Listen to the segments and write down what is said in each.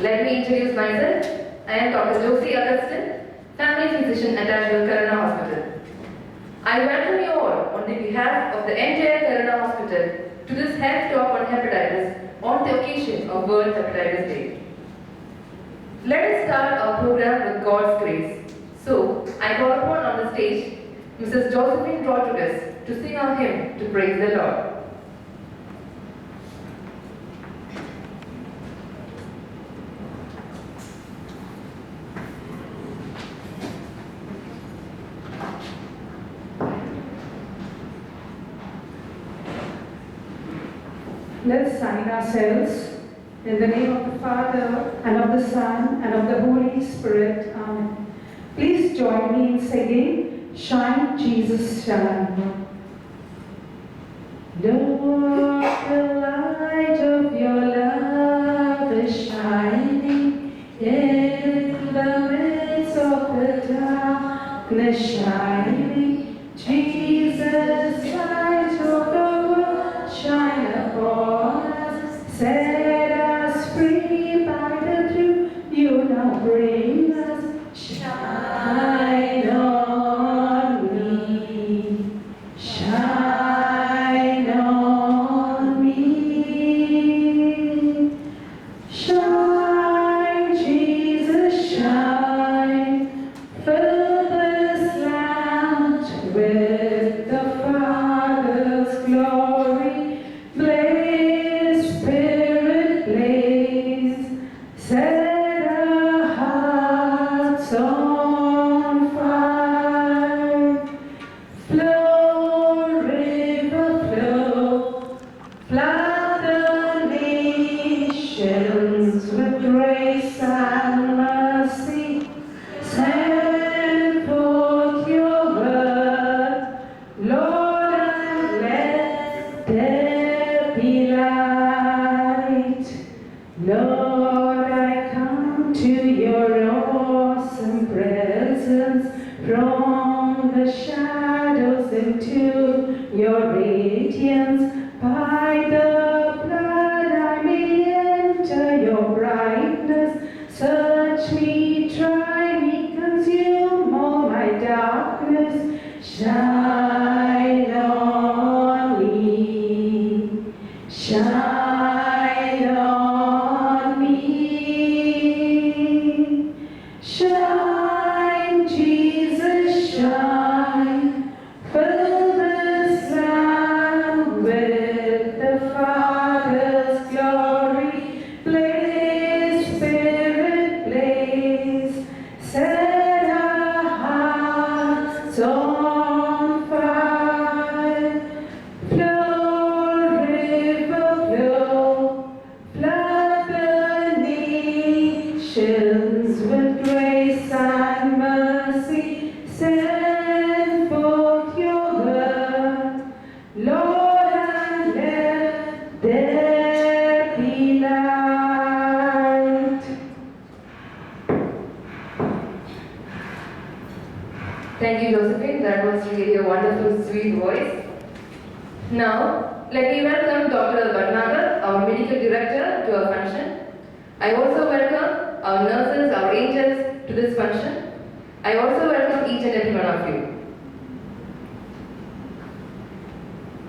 Let me introduce myself. I am Dr. Josie Augustine, family physician attached to Karuna Hospital. I welcome you all on the behalf of the entire Karuna Hospital to this health talk on hepatitis on the occasion of World Hepatitis Day. Let us start our program with God's grace. So, I call upon on the stage Mrs. Josephine Rodriguez to sing our hymn to praise the Lord. Let's sign ourselves in the name of the Father, and of the Son, and of the Holy Spirit. Amen. Please join me in singing, Shine, Jesus, Shine. Lord, the light of your love is shining in the midst of the darkness, shining. Jesus, light of the world, shine upon us, set us free by the truth you now bring us. Shine on me, shine on me, shine, Jesus, shine, fill this land with the Father's glory, blaze, Spirit, blaze, set our hearts on fire. Flow, river, flow, flood the nations with grace and mercy. Send forth your word, Lord, and let there be light. Lord, I come to your awesome presence, from the shadows into your radiance. By the blood I may enter your brightness. Search me, try me, consume all my darkness. Shine on me, shine on me, shine, Jesus, shine, fill this land with the Father's glory, blaze, Spirit, blaze, set our hearts on fire. Flow, river, flow, flood the nations with grace and mercy. Send forth your word, Lord, and let there be light. Thank you, Josephine. That was really a wonderful, sweet voice. Now, let me welcome Dr. Bhatnagar, our medical director, to our function. I also welcome our nurses, our angels, to this function. I also welcome each and every one of you.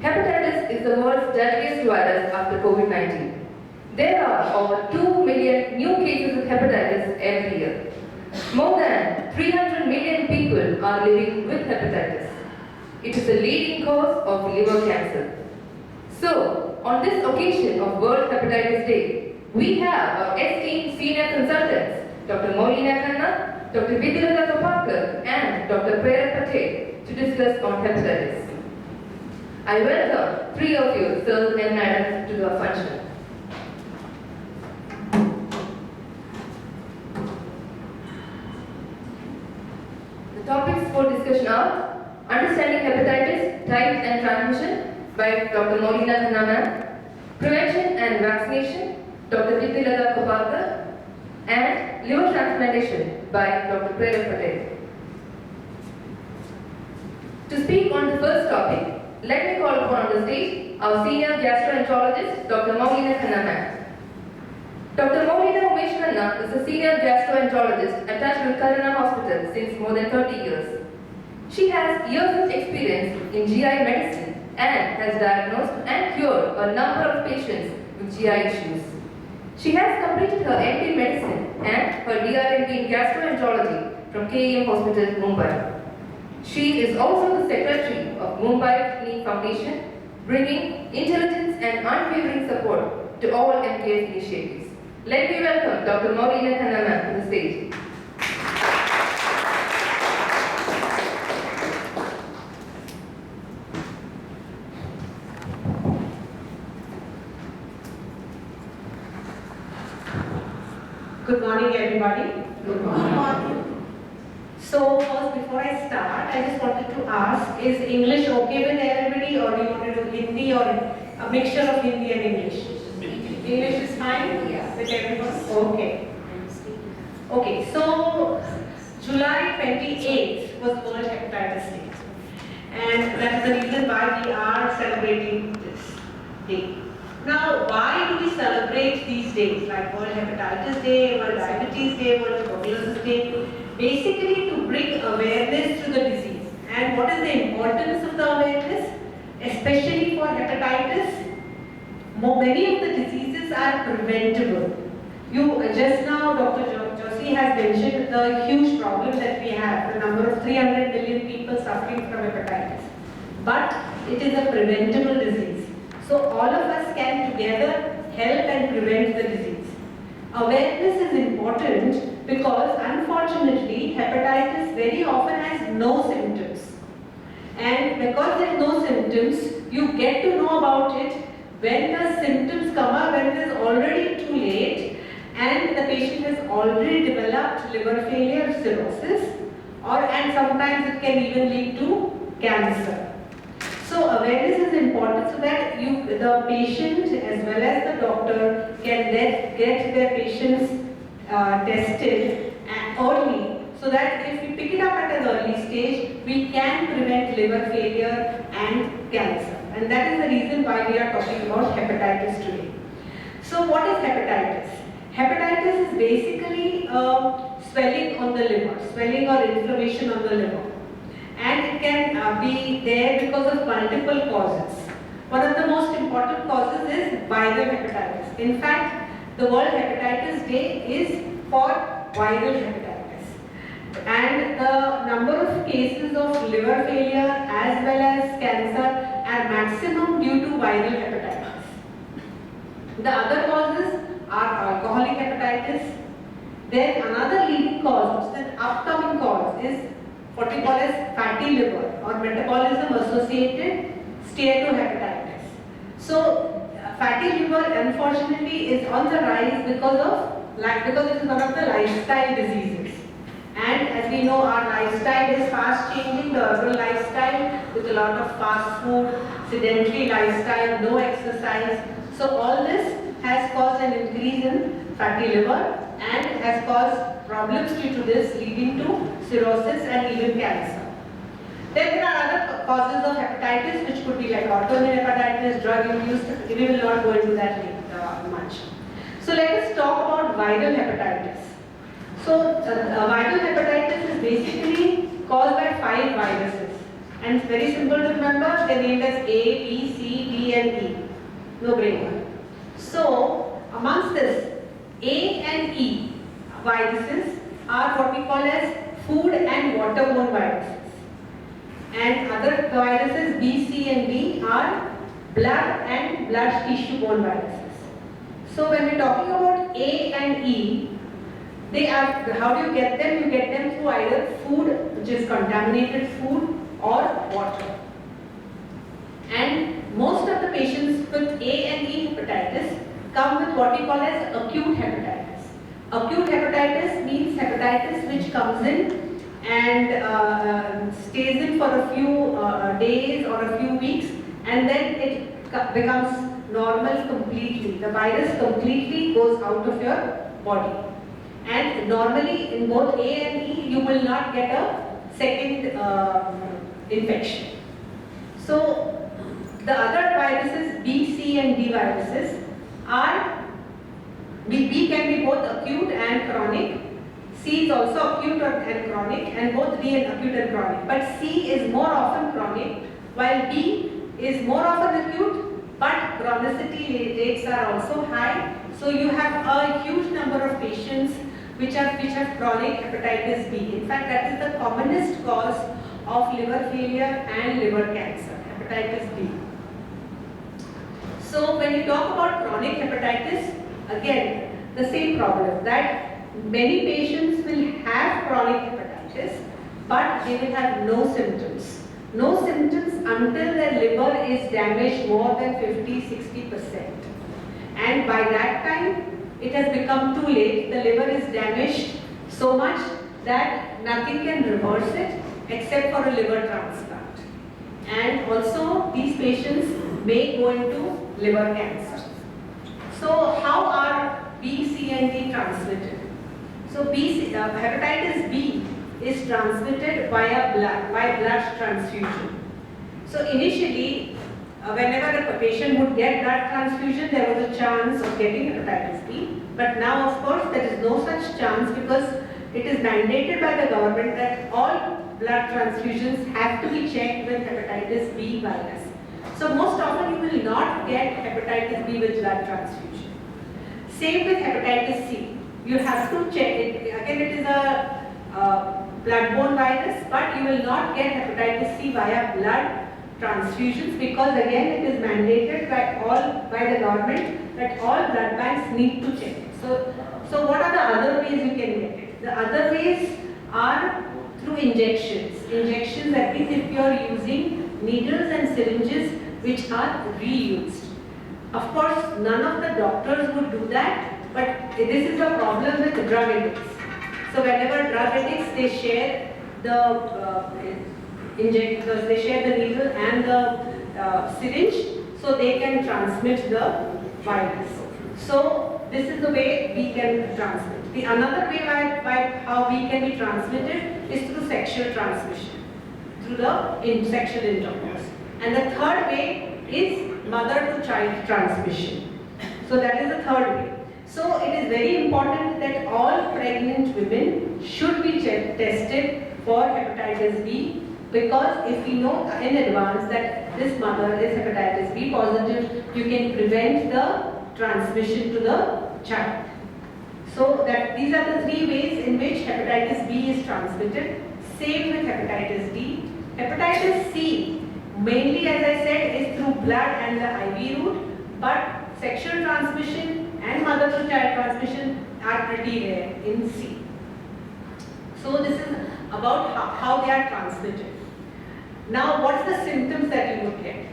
Hepatitis is the world's deadliest virus after COVID-19. There are over 2 million new cases of hepatitis every year. More than 300 million people are living with hepatitis. It is the leading cause of liver cancer. So, on this occasion of World Hepatitis Day, we have our esteemed senior consultants, Dr. Moulina Khanna, Dr. Vidilata Kapakar, and Dr. Prerna Patel, to discuss on hepatitis. I welcome three of you, sirs and madams, to the function. The topics for discussion are Understanding Hepatitis, Types and Transmission by Dr. Moulina Khanna, Prevention and Vaccination, Dr. Vidilata Kapakar, and Liver Transplantation by Dr. Prerna Patel. To speak on the first topic, let me call upon on the stage our senior gastroenterologist, Dr. Moulina Khanna. Dr. Moulina Shivanna is a senior gastroenterologist attached to Karuna Hospital since more than 30 years. She has years of experience in GI medicine and has diagnosed and cured a number of patients with GI issues. She has completed her MD medicine and her DRMD in gastroenterology from KEM Hospital, Mumbai. She is also the secretary of Mumbai Kidney Foundation, bringing intelligence and unwavering support to all MKS initiatives. Let me welcome Dr. Maureen Khanna ma'am to the stage. Good morning, everybody. Good morning. So, first, before I start, I just wanted to ask, is English okay with everybody, or do you want to do Hindi or a mixture of Hindi and English? English is fine? Yeah. With everyone? Okay. Okay, so July 28th was World Hepatitis Day. And that is the reason why we are celebrating this day. Now, why do we celebrate these days like World Hepatitis Day, World Diabetes Day, World Tuberculosis Day? Basically to bring awareness to the disease. And what is the importance of the awareness? Especially for hepatitis, many of the diseases are preventable. Just now Dr. Joshi has mentioned the huge problem that we have, the number of 300 million people suffering from hepatitis. But it is a preventable disease. So all of us can together help and prevent the disease. Awareness is important because unfortunately hepatitis very often has no symptoms. And because there are no symptoms, you get to know about it when the symptoms come up, when it is already too late and the patient has already developed liver failure, cirrhosis, and sometimes it can even lead to cancer. So awareness is important so that the patient as well as the doctor can get their patients tested early, so that if we pick it up at an early stage, we can prevent liver failure and cancer. And that is the reason why we are talking about hepatitis today. So what is hepatitis? Hepatitis is basically swelling on the liver, swelling or inflammation on the liver. And it can be there because of multiple causes. One of the most important causes is viral hepatitis. In fact, the World Hepatitis Day is for viral hepatitis. And the number of cases of liver failure as well as cancer are maximum due to viral hepatitis. The other causes are alcoholic hepatitis. Then another leading cause, which is an upcoming cause, is what we call as fatty liver or metabolism associated steatohepatitis. So fatty liver unfortunately is on the rise because it is one of the lifestyle diseases. And as we know, our lifestyle is fast changing, the urban lifestyle with a lot of fast food, sedentary lifestyle, no exercise. So all this has caused an increase in fatty liver and has caused problems due to this, leading to cirrhosis and even cancer. Then there are other causes of hepatitis which could be like autoimmune hepatitis, drug induced. We will not go into that much. So let us talk about viral hepatitis. So viral hepatitis is basically caused by 5 viruses. And it's very simple to remember, they're named as A, B, C, D and E. No brainer. So amongst this, A and E viruses are what we call as food and waterborne viruses. And other viruses B, C and D are blood and blood tissue-borne viruses. So when we're talking about A and E, they are, how do you get them? You get them through either food, which is contaminated food, or water. And most of the patients with A and E hepatitis come with what we call as acute hepatitis. Acute hepatitis means hepatitis which comes in and stays in for a few days or a few weeks, and then it becomes normal completely. The virus completely goes out of your body. And normally in both A and E, you will not get a second infection. So the other viruses, B, C and D viruses, are B can be both acute C is also acute and chronic, and both D is acute and chronic. But C is more often chronic, while B is more often acute, but chronicity rates are also high. So you have a huge number of patients which have chronic hepatitis B. In fact, that is the commonest cause of liver failure and liver cancer, hepatitis B. So when you talk about chronic hepatitis, again, the same problem that many patients will have chronic hepatitis, but they will have no symptoms. No symptoms until their liver is damaged more than 50-60%. And by that time, it has become too late. The liver is damaged so much that nothing can reverse it except for a liver transplant. And also, these patients may go into liver cancer. So, how are B, C and D transmitted? So, hepatitis B is transmitted via blood transfusion. So, initially, whenever a patient would get blood transfusion, there was a chance of getting hepatitis B. But now, of course, there is no such chance because it is mandated by the government that all blood transfusions have to be checked with hepatitis B virus. So most often you will not get hepatitis B with blood transfusion. Same with hepatitis C. You have to check it. Again, it is a bloodborne virus, but you will not get hepatitis C via blood transfusions because again it is mandated by the government that all blood banks need to check it. So what are the other ways you can get it? The other ways are through injections. Injections, that means if you are using needles and syringes which are reused. Of course, none of the doctors would do that, but this is a problem with drug addicts. So whenever drug addicts, they share the they share the needle and the syringe, so they can transmit the virus. So this is the way we can transmit. The another way by how we can be transmitted is through sexual transmission, through the sexual intercourse. And the third way is mother-to-child transmission. So that is the third way. So it is very important that all pregnant women should be tested for hepatitis B, because if we know in advance that this mother is hepatitis B positive, you can prevent the transmission to the child. So that these are the three ways in which hepatitis B is transmitted. Same with hepatitis D. Hepatitis C, mainly as I said, is through blood and the IV route, but sexual transmission and mother-to-child transmission are pretty rare in C. So this is about how they are transmitted. Now, what's the symptoms that you would get?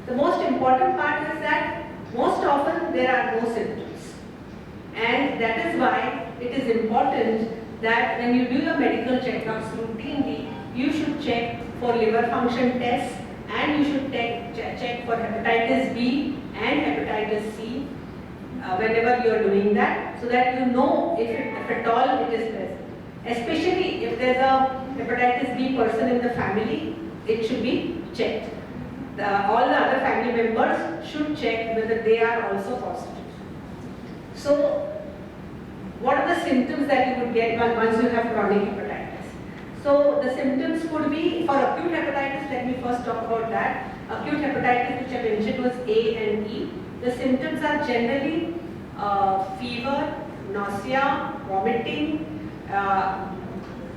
The most important part is that most often there are no symptoms. And that is why it is important that when you do your medical checkups routinely, you should check for liver function tests and you should check for hepatitis B and hepatitis C whenever you are doing that, so that you know if at all it is present. Especially if there is a hepatitis B person in the family, it should be checked. All the other family members should check whether they are also positive. So, what are the symptoms that you would get once you have chronic hepatitis? So, the symptoms could be, for acute hepatitis, let me first talk about that. Acute hepatitis, which I mentioned, was A and E. The symptoms are generally fever, nausea, vomiting,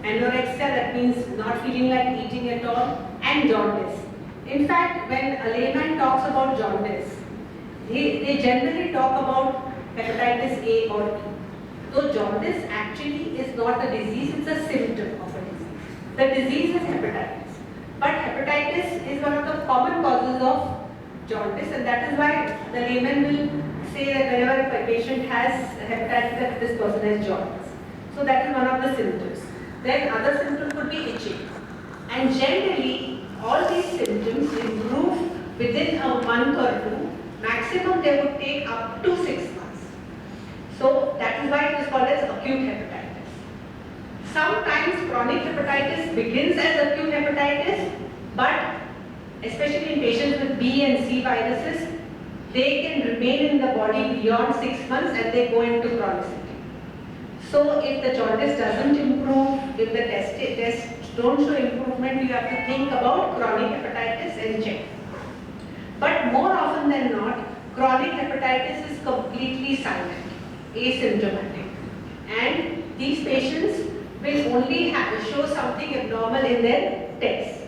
anorexia, that means not feeling like eating at all, and jaundice. In fact, when a layman talks about jaundice, they generally talk about hepatitis A or E. So jaundice actually is not a disease, it's a symptom of a disease. The disease is hepatitis. But hepatitis is one of the common causes of jaundice, and that is why the layman will say that whenever a patient has hepatitis, that this person has jaundice. So that is one of the symptoms. Then other symptoms could be itching. And generally, all these symptoms improve within a month or two. Maximum they would take up to 6 months. So that is why it is called as acute hepatitis. Sometimes chronic hepatitis begins as acute hepatitis, but especially in patients with B and C viruses, they can remain in the body beyond 6 months and they go into chronicity. So if the jaundice doesn't improve, if the tests don't show improvement, you have to think about chronic hepatitis and check. But more often than not, chronic hepatitis is completely silent, asymptomatic. And these patients will only show something abnormal in their tests.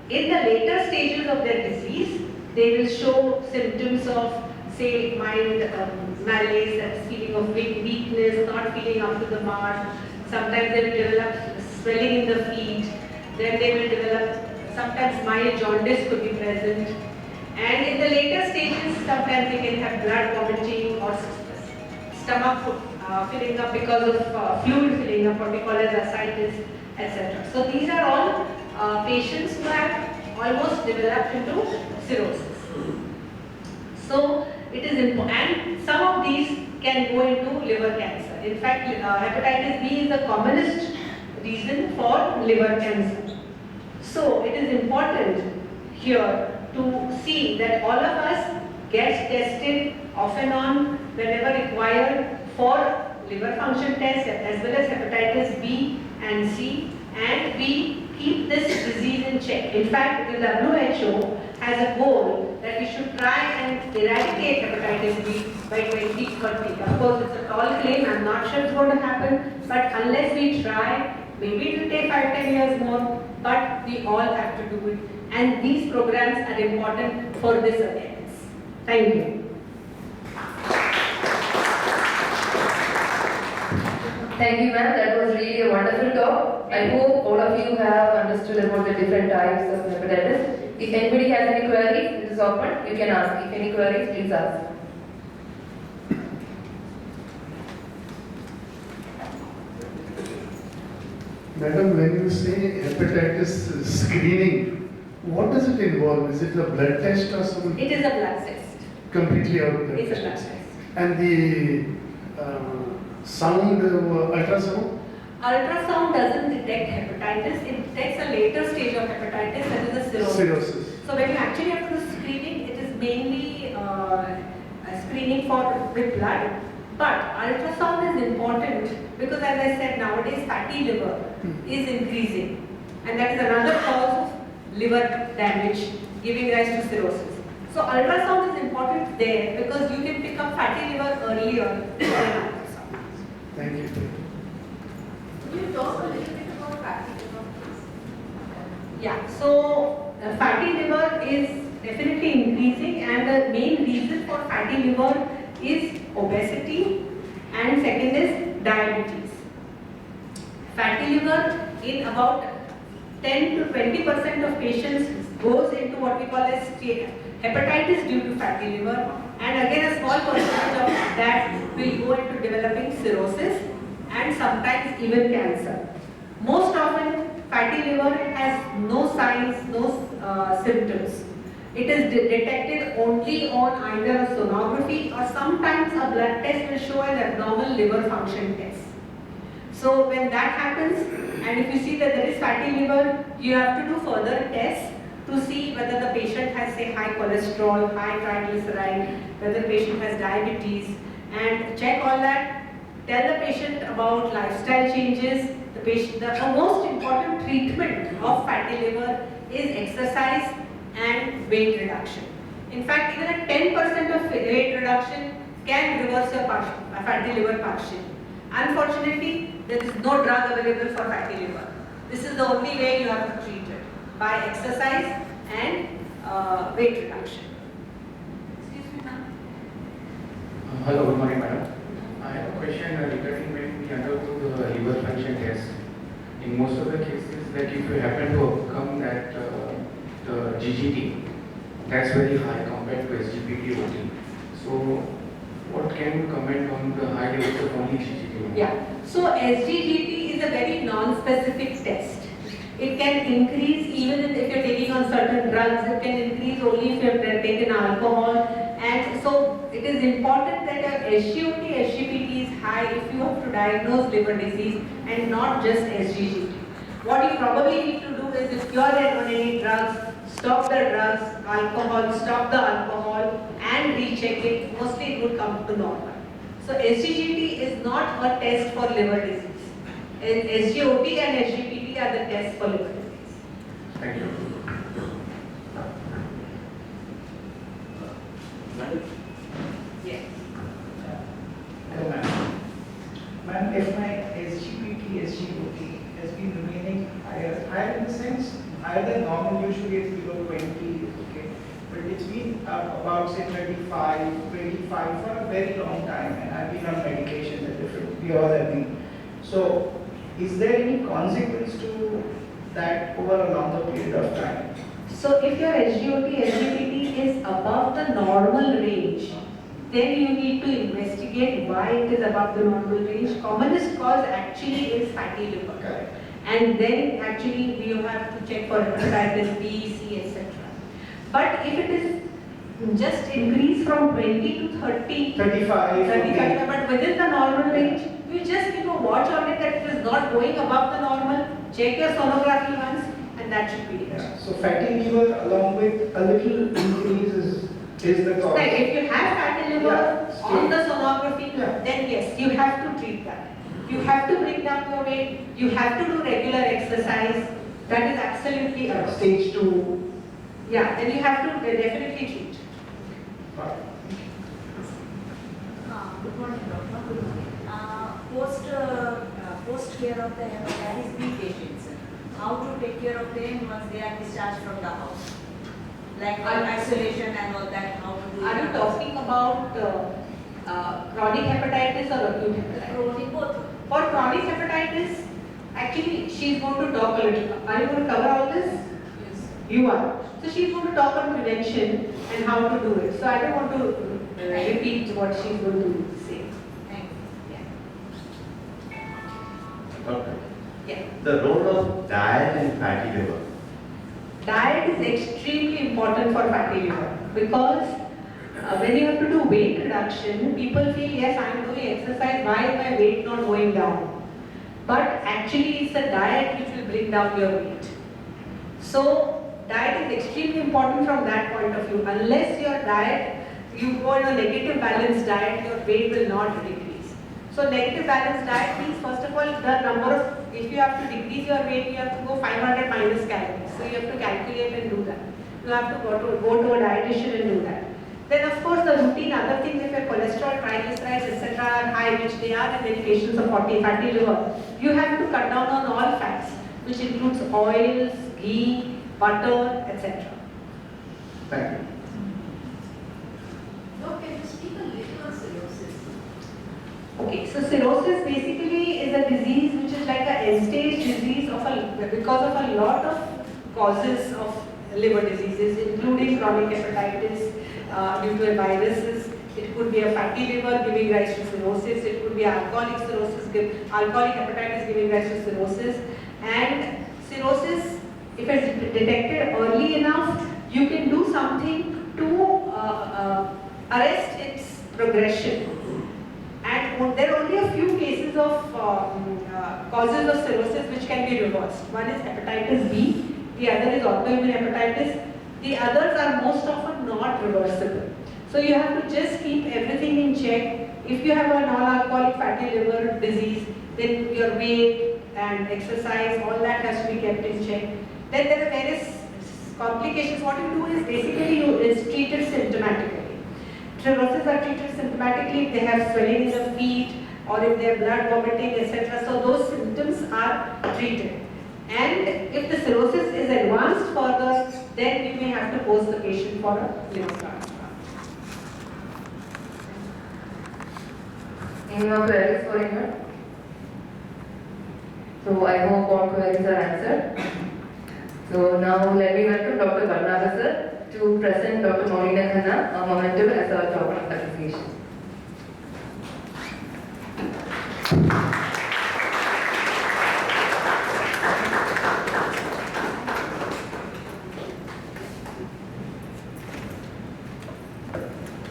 In the later stages of their disease, they will show symptoms of, say, mild malaise, that feeling of weakness, not feeling up to the mark. Sometimes they will develop swelling in the feet. Then they will develop, sometimes mild jaundice could be present. And in the later stages, sometimes they can have blood vomiting or stomach filling up because of fluid filling up, what we call as ascites, etc. So these are all patients who have almost developed into cirrhosis. So it is important, and some of these can go into liver cancer. In fact, hepatitis B is the commonest reason for liver cancer. So it is important here to see that all of us get tested off and on whenever required for liver function tests as well as hepatitis B and C, and we keep this disease in check. In fact, the WHO has a goal that we should try and eradicate hepatitis B by 2030. Of course, it's a tall claim, I'm not sure it's going to happen, but unless we try, maybe it will take 5-10 years more, but we all have to do it. And these programs are important for this awareness. Thank you. Thank you, ma'am. That was really a wonderful talk. I hope all of you have understood about the different types of hepatitis. If anybody has any queries, it is open. You can ask. If any queries, please ask. Madam, when you say hepatitis screening, what does it involve? Is it a blood test or something? It is a blood test. Completely out of blood It's a blood test. test. And the sound, ultrasound? Ultrasound doesn't detect hepatitis, it detects a later stage of hepatitis, that is the cirrhosis. Cirrhosis. So when you actually have to do screening, it is mainly a screening with blood. But ultrasound is important because, as I said, nowadays fatty liver is increasing, and that is another cause of liver damage giving rise to cirrhosis. So ultrasound is important there because you can pick up fatty liver earlier than ultrasound. Thank you. Could you talk a little bit about fatty liver, please? Yeah, so fatty liver is definitely increasing, and the main reason for fatty liver is obesity, and second is diabetes. Fatty liver in about 10 to 20% of patients goes into what we call as hepatitis due to fatty liver, and again a small percentage of that will go into developing cirrhosis and sometimes even cancer. Most often fatty liver has no signs, no symptoms. It is detected only on either a sonography or sometimes a blood test will show an abnormal liver function test. So when that happens, and if you see that there is fatty liver, you have to do further tests to see whether the patient has, say, high cholesterol, high triglyceride, whether the patient has diabetes, and check all that. Tell the patient about lifestyle changes. The most important treatment of fatty liver is exercise and weight reduction. In fact, even a 10% of weight reduction can reverse your fatty liver partially. Unfortunately, there is no drug available for fatty liver. This is the only way you have to treat it, by exercise and weight reduction. Excuse me, ma'am. Hello, good morning, madam. I have a question regarding when we undergo the liver function test. In most of the cases, like if you happen to overcome that the GGT, that's very high compared to SGPT-OT. So, what can you comment on the high levels of only GGT? Yeah. So SGGT is a very non-specific test. It can increase even if you're taking on certain drugs. It can increase only if you've taken alcohol. And so it is important that your SGOT, SGPT is high if you have to diagnose liver disease and not just SGGT. What you probably need to do is, if you are on any drugs, stop the drugs, alcohol, stop the alcohol and recheck it. Mostly it would come to normal. So SGGT is not a test for liver disease. SGOT and SGPT are the tests for liver disease. Thank you. Yes. Hello, ma'am. Ma'am, if my SGPT, SGOT has been remaining higher in the sense, higher than normal, usually it's below 20, okay, but it's been about say 35, 25 for a very long time, and I've been on medications at different, we all have been. So, is there any consequence to that over a longer period of time? So if your SGOT, SGPT is above the normal range, then you need to investigate why it is above the normal range. Commonest cause actually is fatty liver. Correct. And then actually you have to check for hepatitis B, C, etc. But if it is just increased from 20 to 30, 35, 35, but within the normal range, you just need to watch on it that it is not going above the normal, check your sonography once, and that should be it. Yeah. So fatty liver along with a little increase is the cause. Like if you have fatty liver Yeah, on the sonography, Yeah. then yes, you have to treat that. You have to bring down your weight, you have to do regular exercise, that is absolutely a Stage 2. yeah, then you have to definitely treat. Good morning, doctor. Good morning. Post care of the hepatitis B patients, how to take care of them once they are discharged from the house? Like isolation and all that, how to do Are you it? talking about chronic hepatitis or acute hepatitis? Chronic both? For chronic hepatitis, actually she is going to talk a little. Are you going to cover all this? Yes. You are. So she is going to talk on prevention and how to do it. So I don't want to repeat what she is going to say. Thank you. Okay. Yeah. The role of diet in fatty liver. Diet is extremely important for fatty liver because when you have to do weight reduction, people feel, yes, I am doing exercise, why is my weight not going down? But actually it's a diet which will bring down your weight. So diet is extremely important from that point of view. Unless your diet, you go on a negative balanced diet, your weight will not decrease. So negative balanced diet means first of all the number of, if you have to decrease your weight, you have to go 500 minus calories. So you have to calculate and do that. You have to go to a dietitian and do that. Then of course the routine other things, if your cholesterol, triglycerides, etc. are high, which they are in many patients of fatty liver, you have to cut down on all fats, which includes oils, ghee, butter, etc. Thank you. Now, can you speak a little on cirrhosis? Okay, so cirrhosis basically is a disease which is like an end-stage disease because of a lot of causes of liver diseases, including chronic hepatitis due to viruses. It could be a fatty liver giving rise to cirrhosis. It could be alcoholic cirrhosis, alcoholic hepatitis giving rise to cirrhosis. And cirrhosis, if it's detected early enough, you can do something to arrest its progression. And there are only a few cases of causes of cirrhosis which can be reversed. One is hepatitis B, the other is autoimmune hepatitis. The others are most often not reversible. So you have to just keep everything in check. If you have a non-alcoholic fatty liver disease, then your weight and exercise, all that has to be kept in check. Then there are various complications. What you do is basically it's treated symptomatically. Cirrhosis are treated symptomatically if they have swelling in the feet or if they have blood vomiting, etc. So those symptoms are treated. And if the cirrhosis is advanced further, then you may have to post the patient for a liver transplant. Any more queries for anyone? So I hope all queries are answered. So now let me welcome Dr. Karuna sir to present Dr. Maureen Khanna, a memento as our token of appreciation.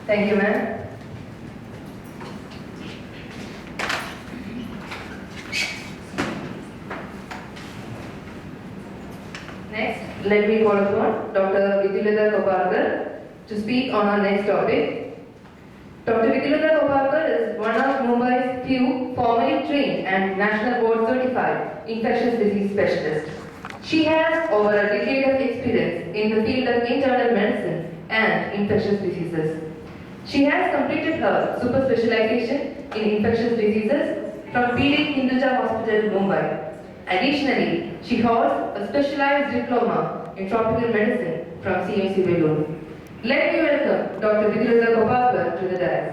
Thank you, ma'am. Next, let me call upon Dr. Vidulata Koparkar to speak on our next topic, Dr. Vidyalata Gopalkar is one of Mumbai's few formally trained and national board certified infectious disease specialists. She has over a decade of experience in the field of internal medicine and infectious diseases. She has completed her super specialization in infectious diseases from PD Hinduja Hospital, Mumbai. Additionally, she holds a specialized diploma in tropical medicine from CMC Vellore. Let me welcome Dr. Vidyalata Gopalkar to the dais.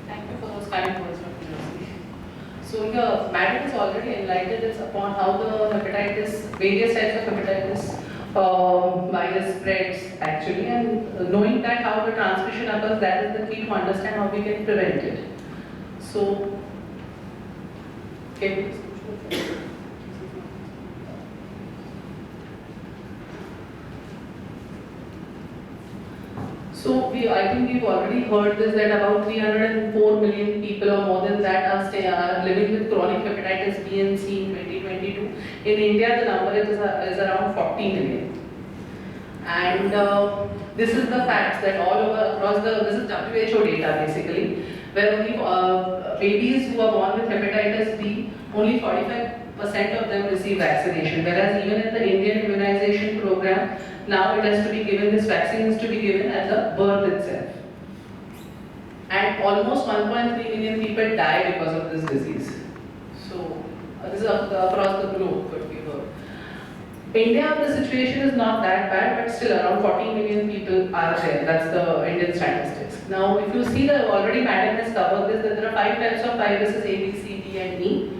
Thank you for those kind words, Dr. Joshi. So your madam has already enlightened us upon how the hepatitis, various types of hepatitis virus spreads actually, and knowing that how the transmission occurs, that is the key to understand how we can prevent it. So, can you please push the I think we've already heard this, that about 304 million people or more than that are living with chronic hepatitis B and C in 2022. In India, the number is around 40 million. And this is the facts that all over across this is WHO data basically, where only babies who are born with hepatitis B, only 45% of them receive vaccination, whereas even in the Indian immunization program, now it has to be given, this vaccine is to be given at the birth itself. And almost 1.3 million people die because of this disease. So, this is across the globe, what we heard. India, the situation is not that bad, but still around 40 million people are there. That's the Indian statistics. Now, if you see, already Madam has covered this, that there are 5 types of viruses, A, B, C, D and E.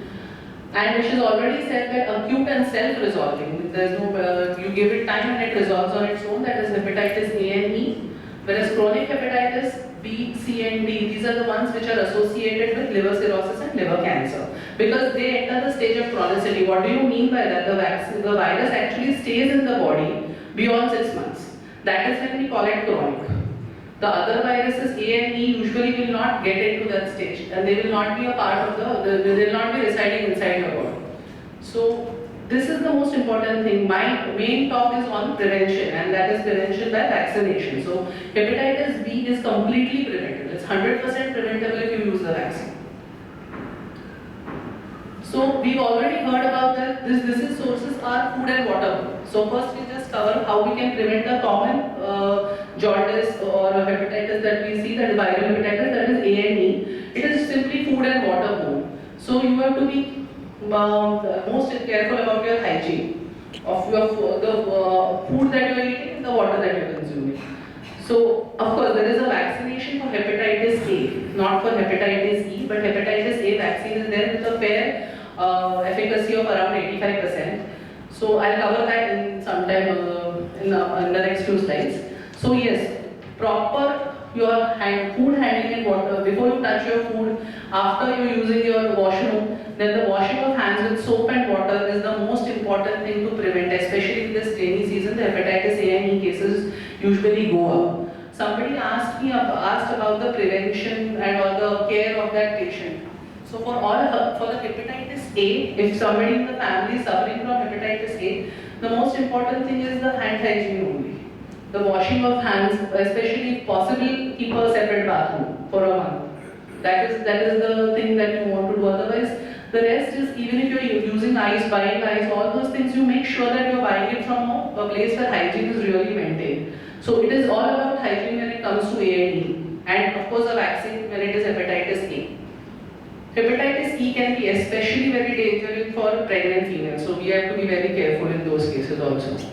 And she's already said that acute and self-resolving, there's no, you give it time and it resolves on its own, that is hepatitis A and E. Whereas chronic hepatitis B, C and D, these are the ones which are associated with liver cirrhosis and liver cancer. Because they enter the stage of chronicity. What do you mean by that? The virus actually stays in the body beyond 6 months. That is when we call it chronic. The other viruses A and E usually will not get into that stage, and they will not be a part of they will not be residing inside your body. So this is the most important thing. My main talk is on prevention, and that is prevention by vaccination. So hepatitis B is completely preventable. It's 100% preventable if you use the vaccine. So we've already heard about that. These disease sources are food and water. So first we just cover how we can prevent the common jaundice or hepatitis that we see, that is viral hepatitis, that is A and E. It is simply food and water borne. So you have to be most careful about your hygiene of the food that you are eating and the water that you are consuming. So of course there is a vaccination for hepatitis A, not for hepatitis E, but hepatitis A vaccine is there with a fair efficacy of around 85%. So I'll cover that in some time in the next few slides. So yes, proper your food handling and water before you touch your food, after you're using your washroom, then the washing of hands with soap and water is the most important thing to prevent, especially in this rainy season. The hepatitis A and E cases usually go up. Somebody asked about the prevention and or the care of that patient. So for the hepatitis A, if somebody in the family is suffering from hepatitis A, the most important thing is the hand hygiene only. The washing of hands, especially if possible, keep a separate bathroom for a month. That is the thing that you want to do. Otherwise, the rest is, even if you're using ice, buying ice, all those things, you make sure that you're buying it from a place where hygiene is really maintained. So it is all about hygiene when it comes to A and E. And of course a vaccine when it is hepatitis A. Hepatitis E can be especially very dangerous for pregnant females. So we have to be very careful in those cases also.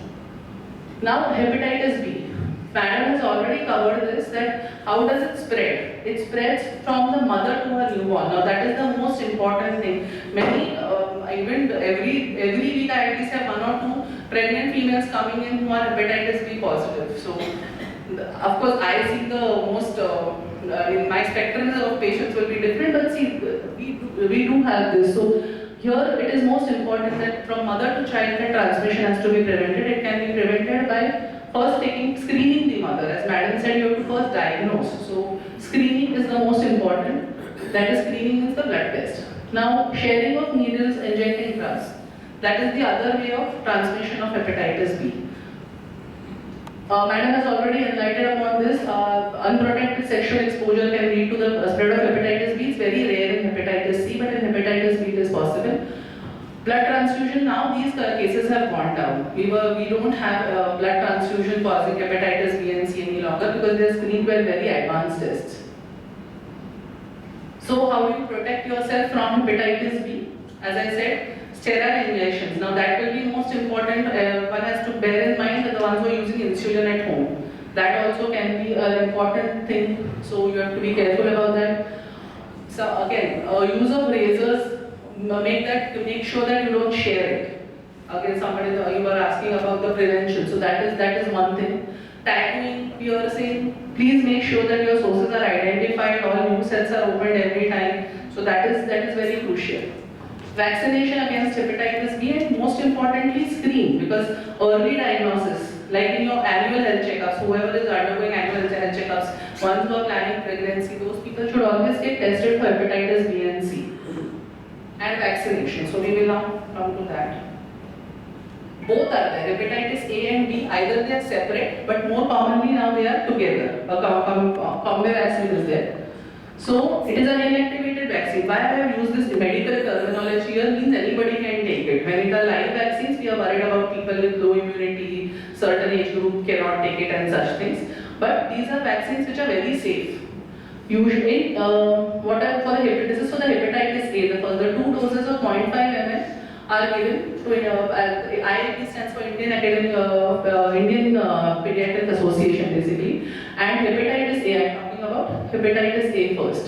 Now hepatitis B. Madam has already covered this, that how does it spread? It spreads from the mother to her newborn. Now that is the most important thing. Many, even every week I at least have 1 or 2 pregnant females coming in who are hepatitis B positive. So of course I see the most, in my spectrum of patients will be different, but see, we do have this. So here it is most important that from mother to child the transmission has to be prevented. It can be prevented by first screening the mother. As madam said, you have to first diagnose. So screening is the most important. That is, screening is the blood test. Now sharing of needles, injecting drugs. That is the other way of transmission of hepatitis B. Madam has already enlightened upon this. Unprotected sexual exposure can lead to the spread of hepatitis B. It's very rare in hepatitis C, but in hepatitis B it is possible. Blood transfusion, now these cases have gone down. We don't have blood transfusion causing hepatitis B and C any longer because they are screened by very advanced tests. So how do you protect yourself from hepatitis B? As I said, sterile injections. Now that will be most important. One has to bear in mind that the ones who are using insulin at home. That also can be an important thing. So you have to be careful about that. So again, use of razors. Make sure that you don't share it. Again, somebody you were asking about the prevention. So that is one thing. Tattooing, piercing. Please make sure that your sources are identified. All new sets are opened every time. So that is very crucial. Vaccination against hepatitis B, and most importantly screen, because early diagnosis, like in your annual health checkups, whoever is undergoing annual health checkups, ones who are planning pregnancy, those people should always get tested for hepatitis B and C. And vaccination, so we will now come to that. Both are there, hepatitis A and B, either they are separate, but more commonly now they are together. A combo vaccine is there. So it is an inactivated vaccine. Why I have used this medical terminology here means anybody can take it. When it are live vaccines, we are worried about people with low immunity, certain age group cannot take it and such things. But these are vaccines which are very safe. Usually, what are for the hepatitis? For the hepatitis A, the 2 doses of 0.5 ml are given to IAP stands for Indian Pediatric Association basically, and hepatitis A, I am talking about hepatitis A first,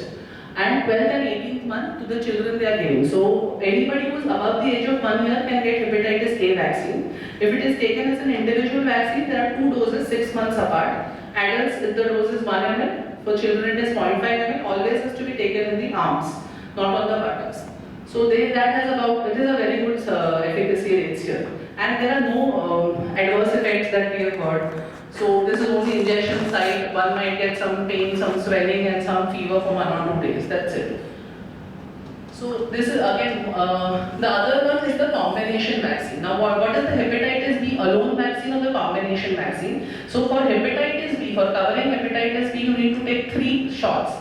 and 12th and 18th month to the children they are giving. So anybody who is above the age of 1 year can get hepatitis A vaccine. If it is taken as an individual vaccine, there are 2 doses 6 months apart. Adults, the dose is 1 ml. For children it is 0.5 ml, always has to be taken in the arms, not on the buttocks. So it is a very good efficacy rates here. And there are no adverse effects that we have heard. So this is only injection site, one might get some pain, some swelling and some fever for 1 or 2 days, that's it. So this is again, the other one is the combination vaccine. Now what is the hepatitis B alone vaccine or the combination vaccine? So for hepatitis B, for covering hepatitis B, you need to take 3 shots.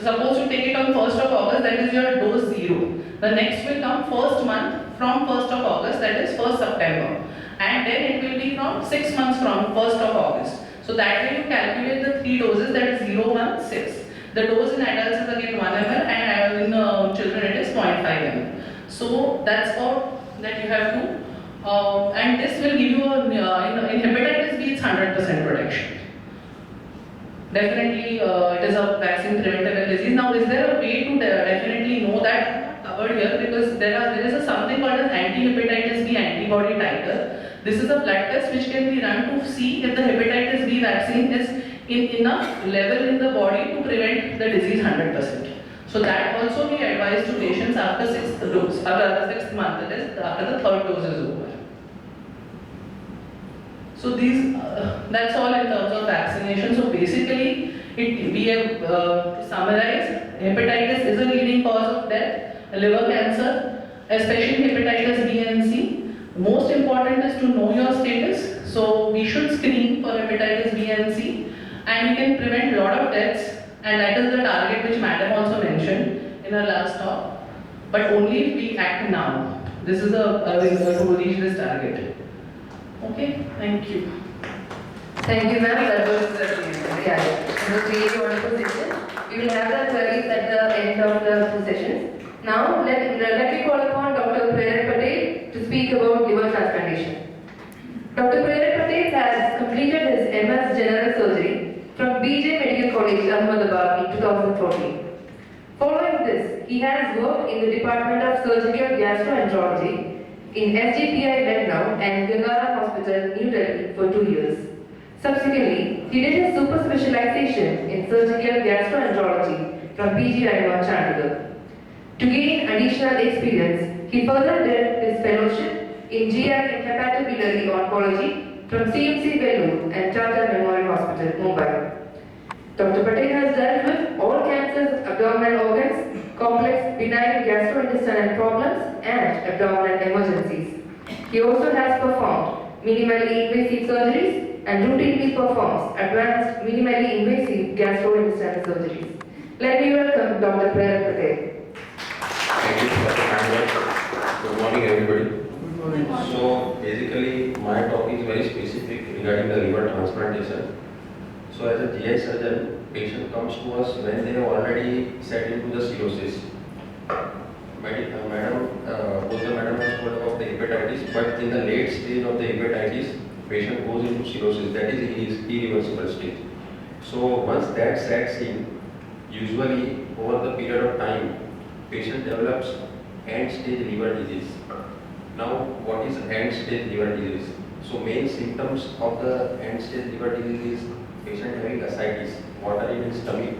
Suppose you take it on 1st of August, that is your dose 0. The next will come first month from 1st of August, that is 1st September. And then it will be from 6 months from 1st of August. So that way you calculate the 3 doses, that is 0, 1, 6. The dose in adults is again 1 ml and in children it is 0.5 ml. So that's all that you have to, and this will give you, in hepatitis B it's 100% protection. Definitely it is a vaccine preventable disease. Now is there a way to definitely know that covered here, because there is something called as anti-hepatitis B antibody titer. This is a blood test which can be run to see if the hepatitis B vaccine is in enough level in the body to prevent the disease 100%. So that also we advise to patients after 6th dose, after the 6th month, that is after the 3rd dose is over. So that's all in terms of vaccination. So basically, we have summarized, hepatitis is a leading cause of death, liver cancer, especially hepatitis B and C. Most important is to know your status. So we should screen for hepatitis B and C, and we can prevent a lot of deaths, and that is the target which Madam also mentioned in her last talk. But only if we act now. This is a way to reach this target. Okay, thank you. Thank you, ma'am. That was really wonderful session. We will have the queries at the end of the 2 sessions. Now, let me call upon Dr. Prerna Patel to speak about liver transplantation. Dr. Prerna Patel has completed his MS General Surgery from BJ Medical College, Ahmedabad in 2014. Following this, he has worked in the Department of Surgical Gastroenterology in SGPI Lucknow and Gangara Hospital, New Delhi for 2 years. Subsequently, he did his super specialization in surgical gastroenterology from PGI Chandigarh. To gain additional experience, he further did his fellowship in GI and hepatobiliary oncology from CMC Vellore and Tata Memorial Hospital, Mumbai. Dr. Patel has dealt with all cancers of abdominal organs, complex benign gastrointestinal problems, and abdominal emergencies. He also has performed minimally invasive surgeries, and routinely performs advanced, minimally invasive gastrointestinal surgeries. Let me welcome Dr. Prerna Patel. Thank you for the kind words. Good morning, everybody. Good morning. So, basically, my talk is very specific regarding the liver transplantation. So, as a GI surgeon, patient comes to us when they have already set into the cirrhosis. Both the madam has told about the hepatitis, but in the late stage of the hepatitis, patient goes into cirrhosis. That is irreversible stage. So, once that sets in, usually over the period of time, patient develops end-stage liver disease. Now, what is end-stage liver disease? So, main symptoms of the end-stage liver disease is patient having ascites, water in his stomach,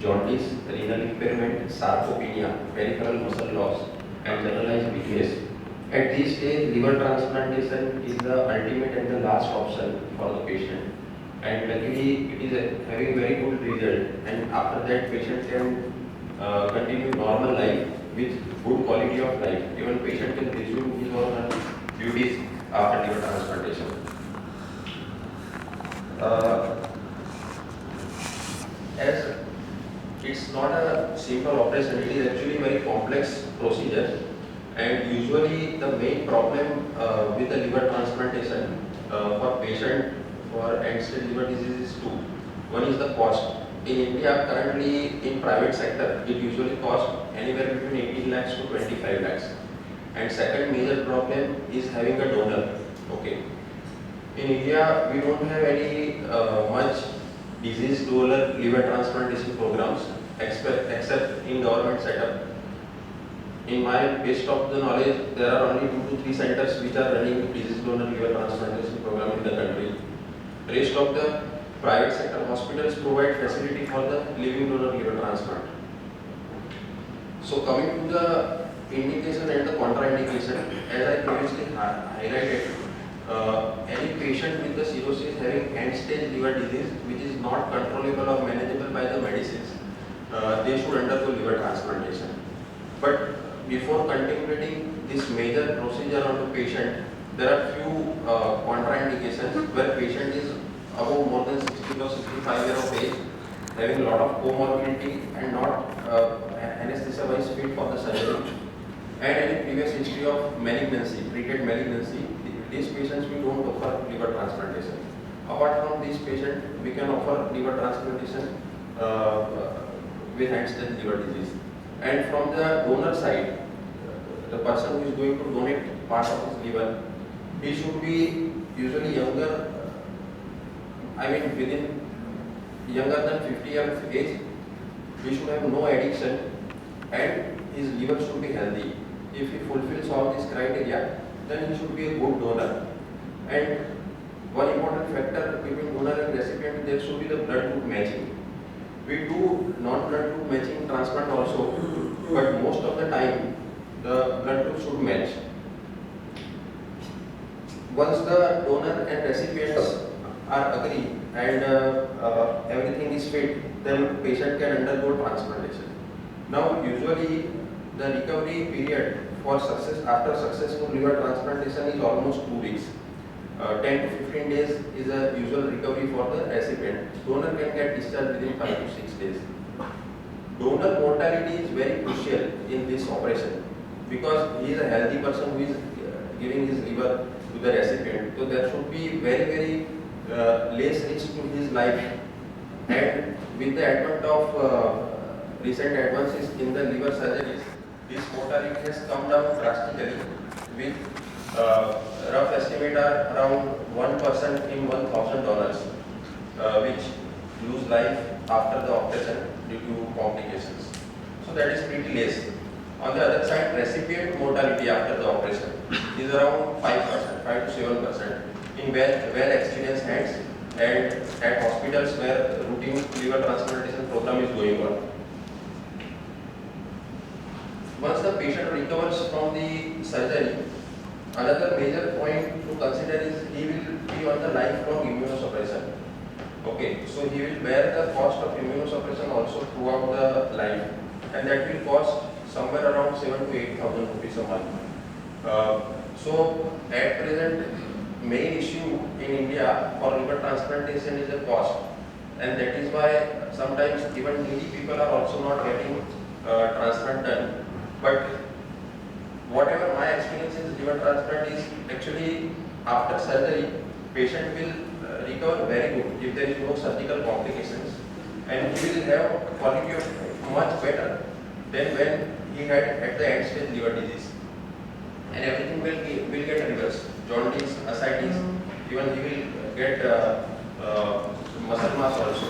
jaundice, renal impairment, sarcopenia, peripheral muscle loss, and generalized weakness. At this stage, liver transplantation is the ultimate and the last option for the patient. And luckily, it is having very good result. And after that, patient can continue normal life with good quality of life. Even patient can resume his or her duties after liver transplantation. As it's not a simple operation, it is actually a very complex procedure. And usually the main problem with the liver transplantation for patient for end-stage liver disease is two. One is the cost. In India, currently in private sector, it usually costs anywhere between 18 lakhs to 25 lakhs. And second major problem is having a donor. Okay. In India, we don't have any much disease donor liver transplantation programs except in government setup. In my best of the knowledge, there are only 2 to 3 centers which are running disease donor liver transplantation program in the country. Rest of the private sector hospitals provide facility for the living donor liver transplant. So coming to the indication and the contraindication, as I previously highlighted, any patient with the cirrhosis having end-stage liver disease which is not controllable or manageable by the medicines, they should undergo liver transplantation. But before contemplating this major procedure on the patient, there are few contraindications where patient is above more than 60 or 65 years of age, having a lot of comorbidity and not anesthesia-wise fit for the surgery, and any previous history of malignancy, treated malignancy. These patients we don't offer liver transplantation. Apart from this patient, we can offer liver transplantation with end-stage liver disease. And from the donor side, the person who is going to donate part of his liver, he should be usually younger, within younger than 50 years of age. He should have no addiction and his liver should be healthy. If he fulfills all these criteria, then he should be a good donor. And one important factor between donor and recipient, there should be the blood group matching. We do non-blood group matching transplant also, but most of the time the blood group should match. Once the donor and recipients are agree and everything is fit, then patient can undergo transplantation. Now usually the recovery period for success after successful liver transplantation is almost 2 weeks. 10 to 15 days is a usual recovery for the recipient. Donor can get discharged within 5 to 6 days. Donor mortality is very crucial in this operation because he is a healthy person who is giving his liver to the recipient. So there should be very less risk to his life. And with the advent of recent advances in the liver surgeries, this mortality has come down drastically with rough estimate are around 1% in $1,000 which lose life after the operation due to complications. So that is pretty less. On the other side, recipient mortality after the operation is around 5%, 5 to 7% in well experienced hands and at hospitals where routine liver transplantation program is going on. Once the patient recovers from the surgery, another major point to consider is he will be on the lifelong immunosuppression. Okay, so he will bear the cost of immunosuppression also throughout the life, and that will cost somewhere around 7 to 8,000 rupees a month. So at present, main issue in India for liver transplantation is the cost, and that is why sometimes even needy people are also not getting transplant done. But whatever my experience in liver transplant is, actually after surgery, patient will recover very good if there is no surgical complications, and he will have quality of much better than when he had at the end stage liver disease, and everything will get reversed. Jaundice, ascites, even he will get muscle mass also.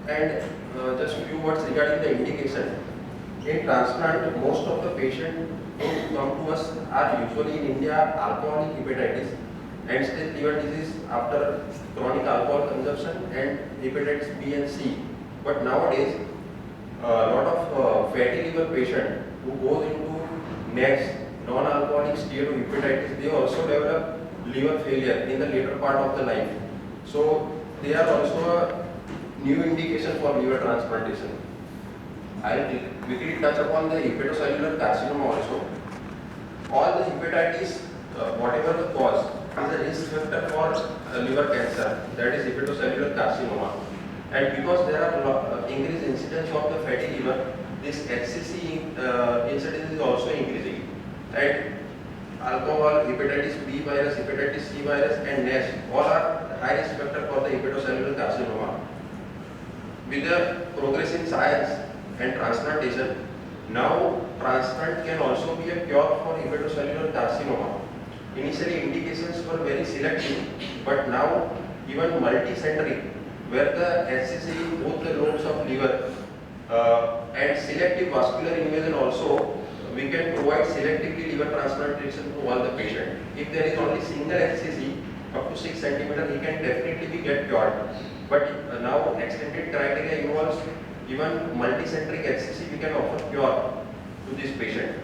And just few words regarding the indication. In transplant, most of the patients who come to us are usually in India alcoholic hepatitis, end-stage liver disease after chronic alcohol consumption, and hepatitis B and C. But nowadays, a lot of fatty liver patient who goes into next non-alcoholic steatohepatitis, they also develop liver failure in the later part of the life. So they are also a new indication for liver transplantation. I will quickly touch upon the hepatocellular carcinoma also. All the hepatitis, whatever the cause, is a risk factor for liver cancer, that is hepatocellular carcinoma. And because there are increased incidence of the fatty liver, this HCC incidence is also increasing. And alcohol, hepatitis B virus, hepatitis C virus, and NASH all are high risk factor for the hepatocellular carcinoma. With the progress in science and transplantation, now transplant can also be a cure for hepatocellular carcinoma. Initially indications were very selective, but now even multicentric, where the HCC, both the lobes of liver and selective vascular invasion also, we can provide selectively liver transplantation to all the patient. If there is only single HCC up to 6 cm, he can definitely be get cured. But now extended criteria involves even multicentric HCC, we can offer cure to this patient.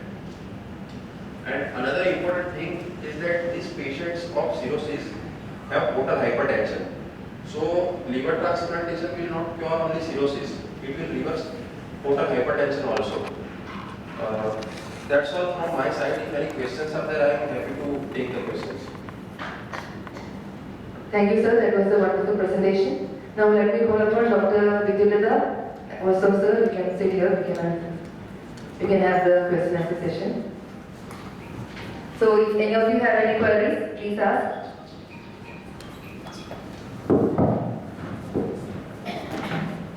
And another important thing is that these patients of cirrhosis have portal hypertension. So liver transplantation will not cure only cirrhosis, it will reverse portal hypertension also. That's all from my side. If any questions are there, I am happy to take the questions. Thank you, sir. That was a wonderful presentation. Now let me call upon Dr. Vidyalata. Also, sir, you can sit here. We can have the question answer session. So, if any of you have any queries, please ask.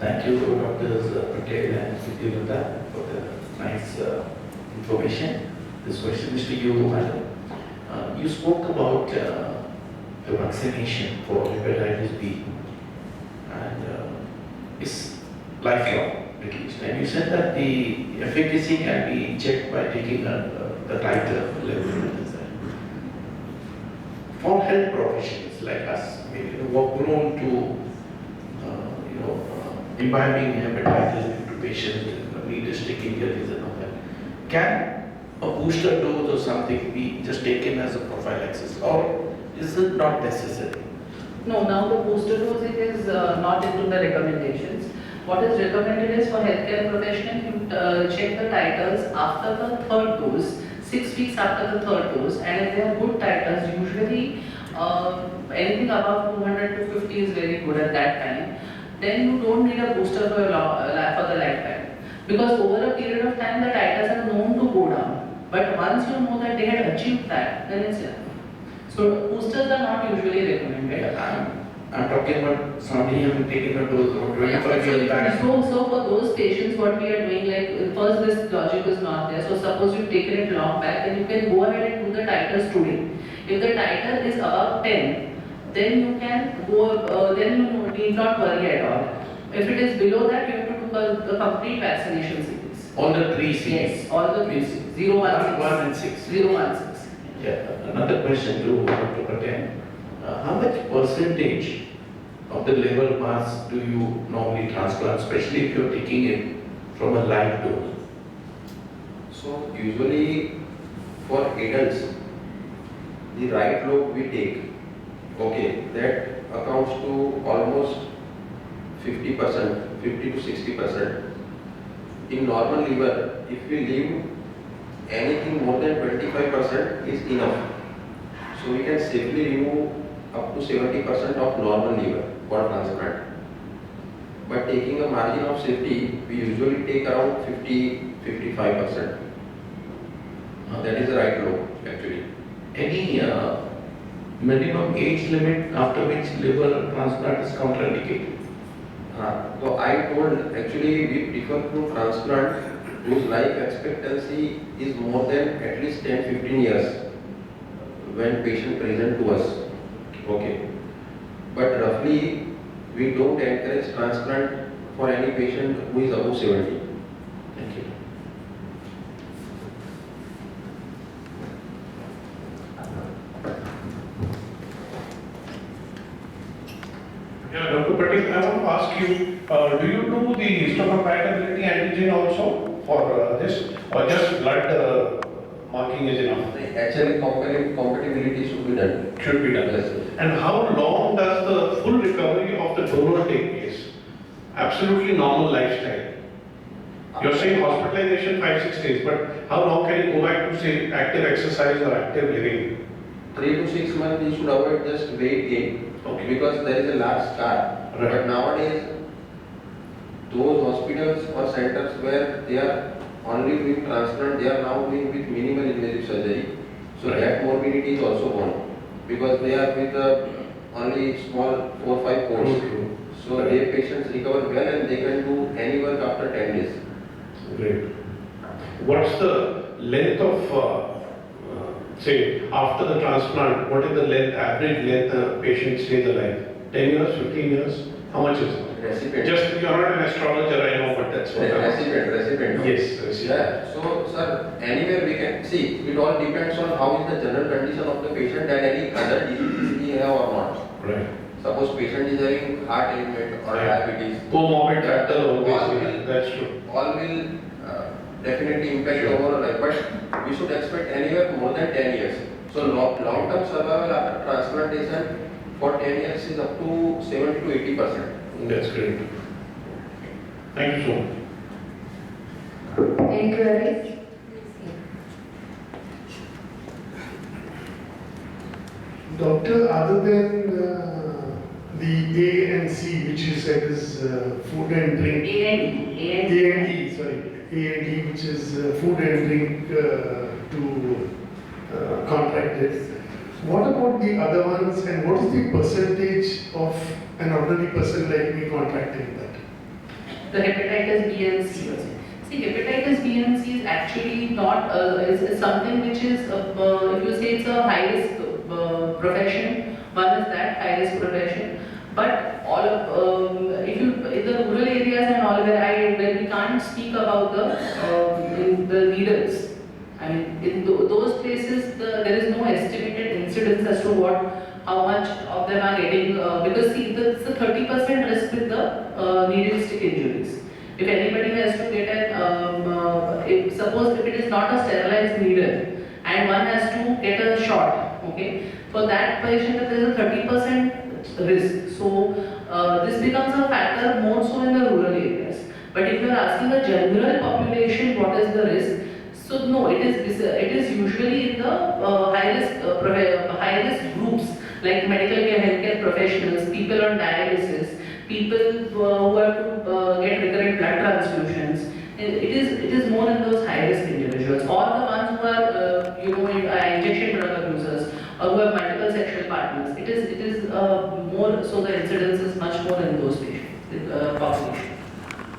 Thank you, Drs. Patel and Vidyalata, for the nice information. This question is to you, madam. You spoke about the vaccination for hepatitis B, and it's lifelong at least. And you said that the efficacy can be checked by taking the titer level. For health professionals like us, maybe who are prone to imbibing hepatitis into patients, needless taking injuries and all that, can a booster dose or something be just taken as a prophylaxis, or is it not necessary? No, now the booster dose it is not into the recommendations. What is recommended is for healthcare professionals, you check the titers after the third dose, 6 weeks after the third dose, and if they are good titers, usually anything above 200 to 50 is very good at that time. Then you don't need a booster for the lifetime. Because over a period of time, the titers are known to go down. But once you know that they had achieved that, then it's enough. So boosters are not usually recommended. I'm talking about somebody having taken a dose of 25 years back. So for those patients, what we are doing, like first this logic is not there. So suppose you've taken it long back, then you can go ahead and do the titers today. If the titer is above 10, then you can go, then you need not worry at all. If it is below that, you have to do the complete vaccination series. All the 3 series? Yes, all the 3 series. 0, 1, 6. 1 and 6. 0, 1, 6. Yeah, another question to Dr. Patel. How much percentage of the liver mass do you normally transplant, especially if you're taking it from a live donor? So usually for adults, the right lobe we take, okay, that accounts to almost 50%, 50 to 60%. in normal liver, if we leave anything more than 25% is enough. So we can safely remove up to 70% of normal liver for transplant. But taking a margin of safety, we usually take around 50-55%. That is the right low actually. Any minimum age limit after which liver transplant is contraindicated? So I told actually we prefer to transplant whose life expectancy is more than at least 10-15 years when patient present to us. Okay. But roughly we don't encourage transplant for any patient who is above 70. Thank you. Yeah, Dr. Patel, I want to ask you, do you do the histocompatibility antigen also for this, or just blood marking is enough? Actually, compatibility should be done. Should be done. Yes. And how long does the full recovery of the donor take place? Absolutely normal lifestyle. You're saying hospitalization 5-6 days, but how long can you go back to say active exercise or active living? 3 to 6 months you should avoid just weight gain. Okay. Because there is a large scar. Right. But nowadays, those hospitals or centers where they are only doing transplant, they are now doing with minimal invasive surgery. So Right. that morbidity is also gone. Because they are with only small 4-5 codes. True. So Right. their patients recover well and they can do any work after 10 days. Great. What's the length of, say, after the transplant, what is the length, average length a patient stays alive? 10 years, 15 years? How much is it? Recipient. Just, you're not an astrologer, I know, but that's what Recipient. Yes, recipient. Yeah. So, sir, anywhere we can see, it all depends on how is the general condition of the patient and any other diseases he have or not. Right. Suppose patient is having heart ailment or diabetes. Comorbid factor all always, will, that's true. all will definitely impact the overall life. But we should expect anywhere more than 10 years. So long-term survival after transplantation for 10 years is up to 70 to 80%. That's great. Thank you so much. Any queries? Doctor, other than the A and C, which you said is food and drink. A and E, sorry. A and E, which is food and drink to contract it. What about the other ones, and what is the percentage of an ordinary person like me contracting that? The hepatitis B and C. See, hepatitis B and C is actually not, is something which is, if you say it's a high risk profession, one is that high risk profession. But all of, if you, in the rural areas and all where we can't speak about the needles. I mean, in those places, there is no estimated incidence as to how much of them are getting, because see, it's a 30% risk with the needle stick injuries. If anybody has to get suppose if it is not a sterilized needle and one has to get a shot, okay, for that patient there is a 30% risk. So this becomes a factor more so in the rural areas. But if you are asking the general population what is the risk, so no, it is usually in the high risk groups like medical care, healthcare professionals, people on dialysis, people who have to get recurrent blood transfusions. It is more in those high risk individuals, or the ones who are injection drug abusers or who have multiple sexual partners. It is more so the incidence is much more in those patients population.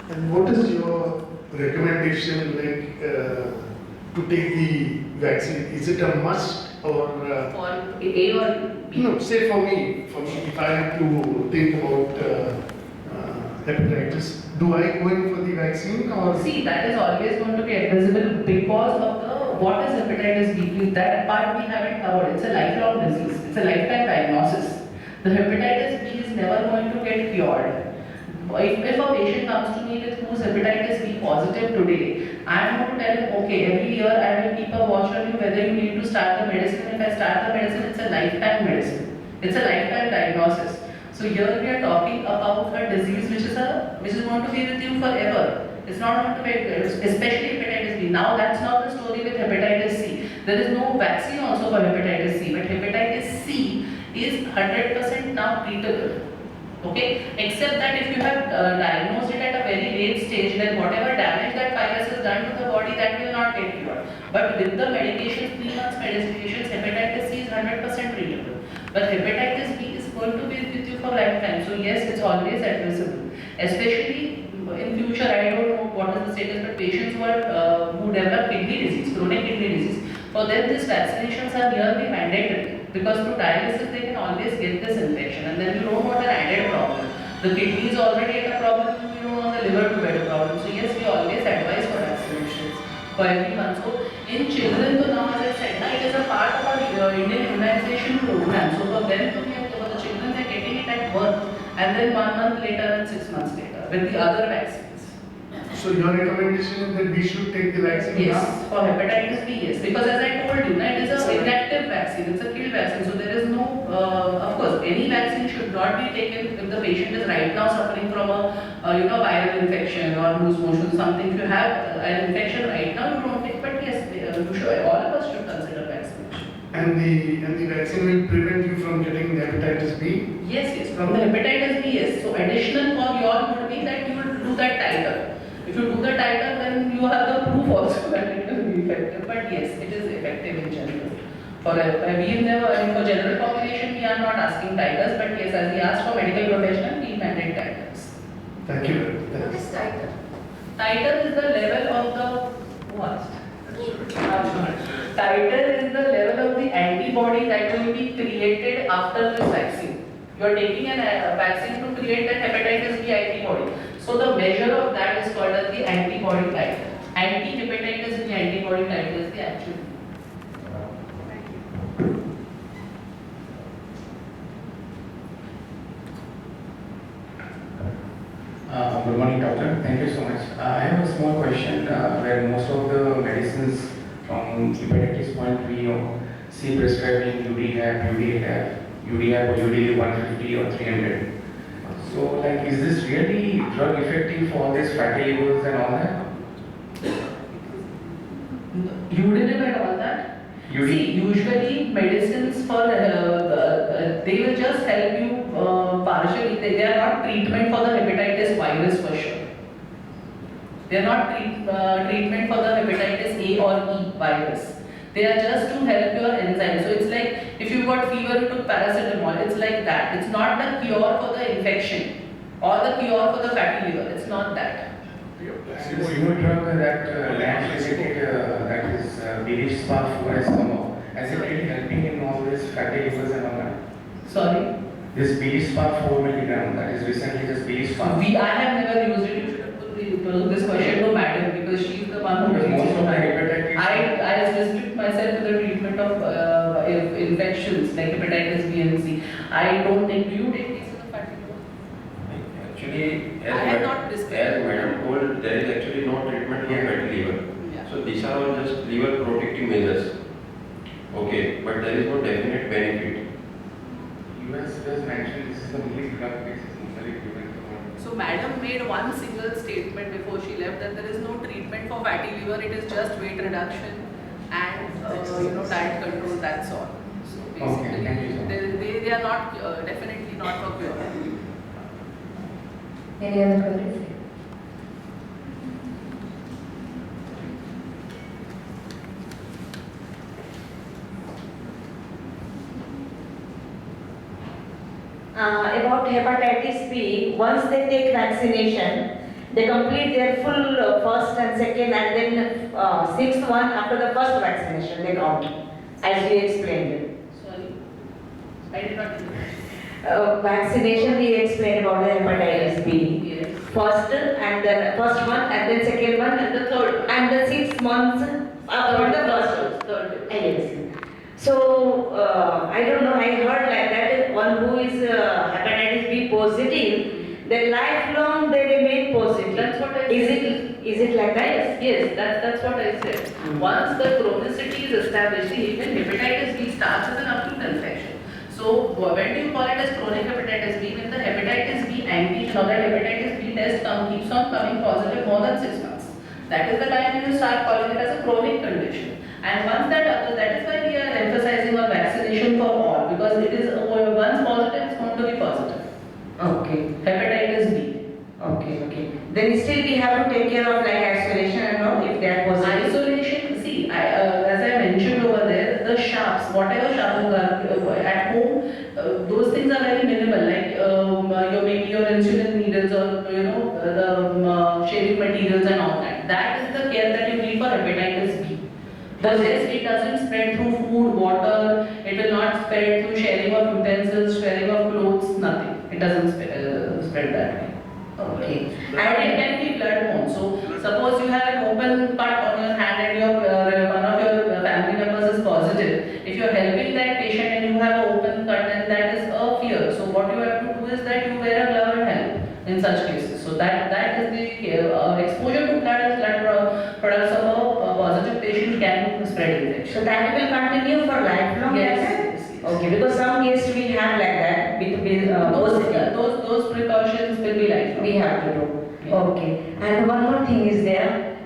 And what is your recommendation to take the vaccine? Is it a must or? For A or B? No, say for me, if I have to think about hepatitis, do I go in for the vaccine or? See, that is always going to be admissible because of what is hepatitis B. That part we haven't covered. It's a lifelong disease. It's a lifetime diagnosis. The hepatitis B is never going to get cured. If a patient comes to me with who's hepatitis B positive today, I am going to tell him, okay, every year I will keep a watch on you whether you need to start the medicine. If I start the medicine, it's a lifetime medicine. It's a lifetime diagnosis. So here we are talking about a disease which is going to be with you forever. It's not going to make, especially hepatitis B. Now that's not the story with hepatitis C. There is no vaccine also for hepatitis C, but hepatitis C is 100% now treatable. Okay, except that if you have diagnosed it at a very late stage, then whatever damage that virus has done to the body, that will not get cured. But with the medications, 3 months medications, hepatitis C is 100% treatable. But hepatitis B is going to be with you for lifetime. So yes, it's always addressable. Especially in future, I don't know what is the status, but patients who develop kidney disease, chronic kidney disease, for them these vaccinations are nearly mandatory. Because through dialysis they can always get this infection, and then you don't want an added problem. The kidney is already at a problem, you don't want the liver to get a problem. So yes, we always advise for vaccinations for every month. So in children, so now as I said, it is a part of our Indian immunization program. So for them to be, for the children, they are getting it at birth, and then 1 month later and 6 months later with the other vaccines. So your recommendation is that we should take the vaccine Yes, now? for hepatitis B, yes. Because as I told you, it is an inactive vaccine, it's a kill vaccine. So there is no, of course, any vaccine should not be taken if the patient is right now suffering from a viral infection or loose motion, something. If you have an infection right now, you don't take, but yes, you should, all of us should consider vaccination. And the vaccine will prevent you from getting the hepatitis B? Yes, from the hepatitis B, yes. So additional for your would be that you will do that titer. If you do the titer, then you have the proof also that it will be effective. But yes, it is effective in general. For general population, we are not asking titers, but yes, as we ask for medical professional, we mandate titers. Thank you. What is titer? Titer is the level of the what? Titer is the level of the antibody that will be created after this vaccine. You are taking a vaccine to create that hepatitis B antibody. So the measure of that is called as the antibody titer. Anti-hepatitis B antibody titer is the actual. Good morning, doctor. Thank you so much. I have a small question where most of the medicines from hepatitis point we see prescribing UDHAP, UDHAP or UDL 150 or 300. So, like, is this really drug effective for all these fatty livers and all that? UDL and all that? See, usually medicines for, they will just help you partially, they are not treatment for the hepatitis virus for sure. They are not treatment for the hepatitis A or E virus. They are just to help your enzyme. So it's like, if you got fever, you took paracetamol, it's like that. It's not the cure for the infection or the cure for the fatty liver, it's not that. So you drug that land related, that is Bilish Spa 4 has come up. Has it really helping in all this fatty livers and all that? Sorry? This Bilish Spa 4 milligram, that is recently just Bilish Spa. I have never used it. You should have put this question to madam because she is the one who Most of the hepatitis. I restrict myself to the treatment of infections like hepatitis B and C. I don't think, do you take cases of fatty liver? Actually, I have not discussed. as madam told, there is actually no treatment for fatty liver. Yeah. So these are all just liver protective measures. Okay, but there is no definite benefit. US does mention this is the only drug which is normally given for. So madam made one single statement before she left that there is no treatment for fatty liver, it is just weight reduction and diet control, that's all. So basically, Okay, thank you so much. they are not, definitely not for cure. Any other queries? About hepatitis B, once they take vaccination, they complete their full first and second and then sixth one after the first vaccination they count, as we explained it. Sorry, I did not. Vaccination we explained about the hepatitis B. Yes. First and then first one and then second one And the third. and the 6 months after the first. Third. Yes. So I don't know. I heard like that one who is hepatitis B positive, then lifelong they remain positive. That's what I said. Is it like that? Yes, that's what I said. Once the chronicity is established, even hepatitis B starts as an acute infection. So when do you call it as chronic hepatitis B? When the hepatitis B antigen or the hepatitis B test keeps on coming positive more than 6 months. That is the time when you start calling it as a chronic condition. And once that is why we are emphasizing on vaccination for all, because it is once positive, it's going to be positive. Okay. Hepatitis B. Okay. Then still we have to take care of like isolation and all if they are positive. Isolation, see, as I mentioned over there, the sharps, whatever sharp at home, those things are very minimal, like maybe your insulin needles or the shaving materials and all that. That is the care that you need for hepatitis B. The rest, it doesn't spread through food, water, it will not spread through sharing of utensils, sharing of clothes, nothing. It doesn't spread that way. Okay. And it can be blood-borne. So, suppose you have an open cut on your hand and one of your family members is positive. If you are helping that patient and you have an open cut, then that is a fear. So, what you have to do is that you wear a glove and help in such cases. So, that is the exposure to blood products of a positive patient can spread infection. So that will continue for lifelong? Yes. Okay, because some cases we have like that with those precautions will be like we have to do. Yeah. Okay, and one more thing is there.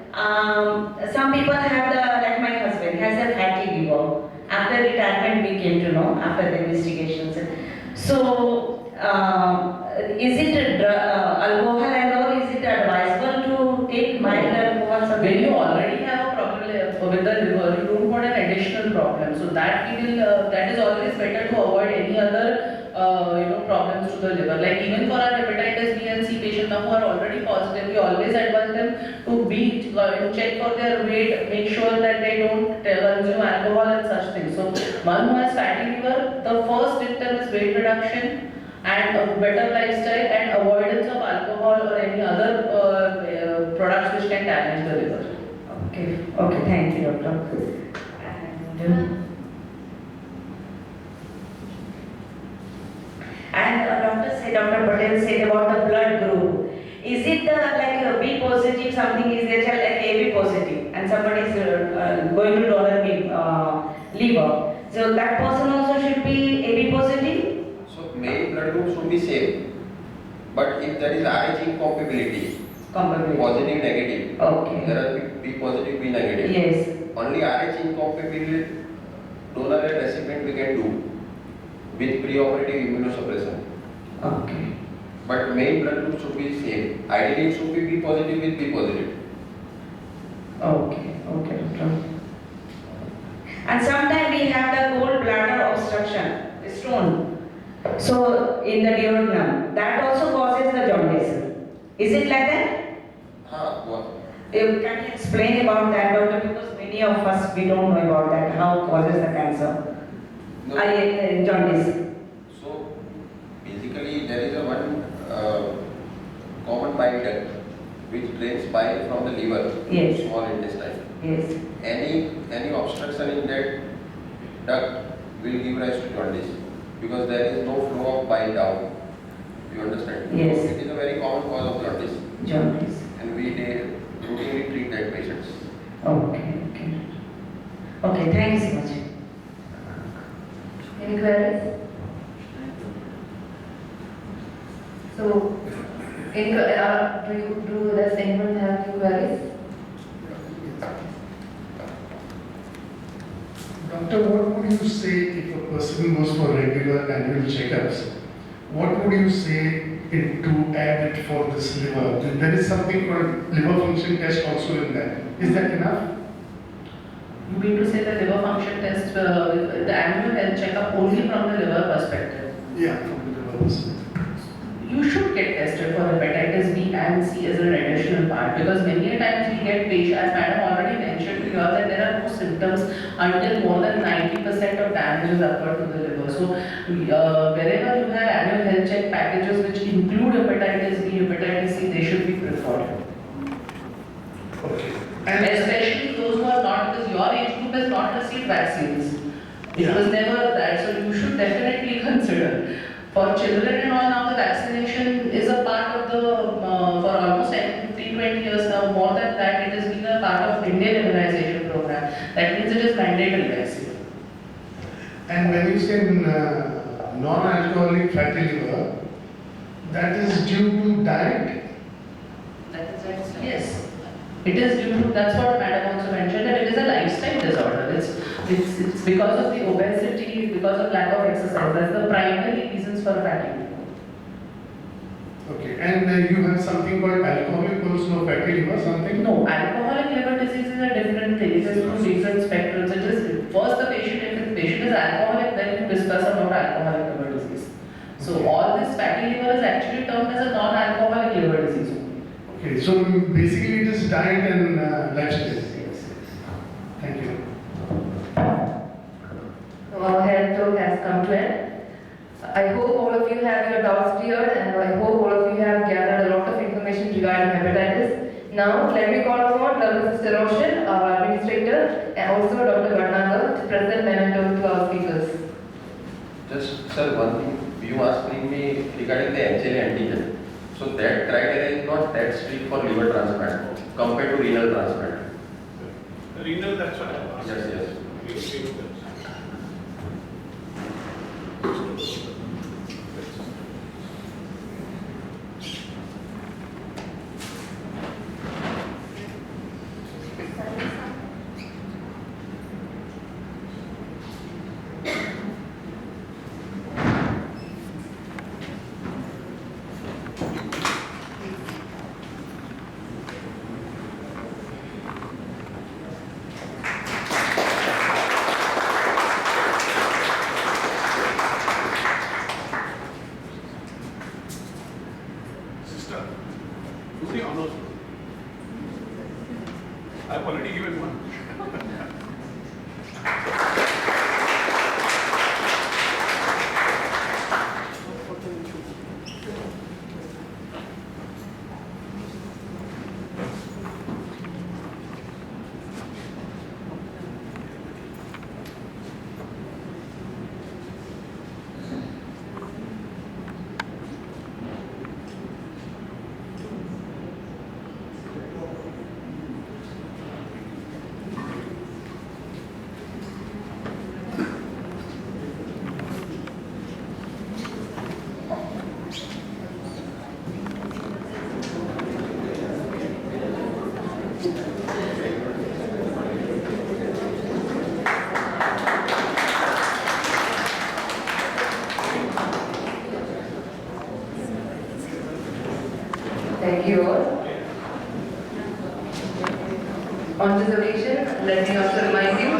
Some people have like my husband has a fatty liver. After retirement, we came to know after the investigations. So, is it alcohol and all? Is it advisable to take mild alcohol? When you already have a problem with the liver, you don't want an additional problem. So that that is always better to avoid any other problems to the liver. Like even for our hepatitis B and C patients now who are already positive, we always advise them to check for their weight, make sure that they don't consume alcohol and such things. So one who has fatty liver, the first symptom is weight reduction and a better lifestyle and avoidance of alcohol or any other products which can damage the liver. Okay, thank you, doctor. And Dr. Patel said about the blood group. Is it like B positive, something is there like AB positive, and somebody is going to donor liver. So that person also should be AB positive? So main blood group should be same. But if there is Rh incompatibility, positive, negative, okay, there are B positive, B negative. Yes. Only Rh incompatibility donor and recipient we can do with preoperative immunosuppression. Okay. But main blood group should be same. Ideally it should be B positive with B positive. Okay, doctor. And sometimes we have the gallbladder obstruction, stone. So in the duodenum, that also causes the jaundice. Is it like that? What? Can you explain about that, doctor? Because many of us we don't know about that. How causes the cancer? No. Jaundice. So basically there is a one common bile duct which drains bile from the liver, Yes. small intestine. Yes. Any obstruction in that duct will give rise to jaundice because there is no flow of bile down. You understand? Yes. So it is a very common cause of jaundice. Jaundice. And we routinely treat that patients. Okay, thank you so much. Any queries? So, does anyone have any queries? Doctor, what would you say if a person goes for regular annual checkups? What would you say to add it for this liver? There is something called liver function test also in that. Is that enough? You mean to say the liver function test, the annual health checkup only from the liver perspective? Yeah, from the liver perspective. You should get tested for hepatitis B and C as an additional part because many a times we get patients, as madam already mentioned here, that there are no symptoms until more than 90% of damage is occurred to the liver. So wherever you have annual health check packages which include hepatitis B, hepatitis C, they should be preferred. Okay. And especially those who are not, because your age group has not received vaccines. It was never that, so you should definitely consider. For children and all now, the vaccination is a part of the, for almost 15, 20 years now, more than that, it has been a part of Indian immunization program. That means it is mandatory vaccine. And when you say non-alcoholic fatty liver, that is due to diet. Yes. It is due to, that's what Madam also mentioned, that it is a lifestyle disorder. It's because of the obesity, because of lack of exercise. That's the primary reasons for fatty liver. Okay, and you have something called alcoholic also fatty liver, something? No, alcoholic liver disease is a different thing. It is two different spectrums. It is first the patient, if the patient is alcoholic, then you discuss about alcoholic liver disease. So all this fatty liver is actually termed as a non-alcoholic liver disease. Okay, so basically it is diet and lifestyle. Yes. Thank you. Our health talk has come to an end. I hope all of you have your doubts cleared, and I hope all of you have gathered a lot of information regarding hepatitis. Now, let me call upon Dr. Sister Roshan, our administrator, and also Dr. Varnagar to present mementos to our speakers. Just, sir, one thing, you asked me regarding the HLA antigen. So that criteria is not that strict for liver transplant compared to renal transplant. Renal, that's what I asked. Yes, yes. Sister, who's the honors? I've already given one. Thank you all. On this occasion, let me also remind you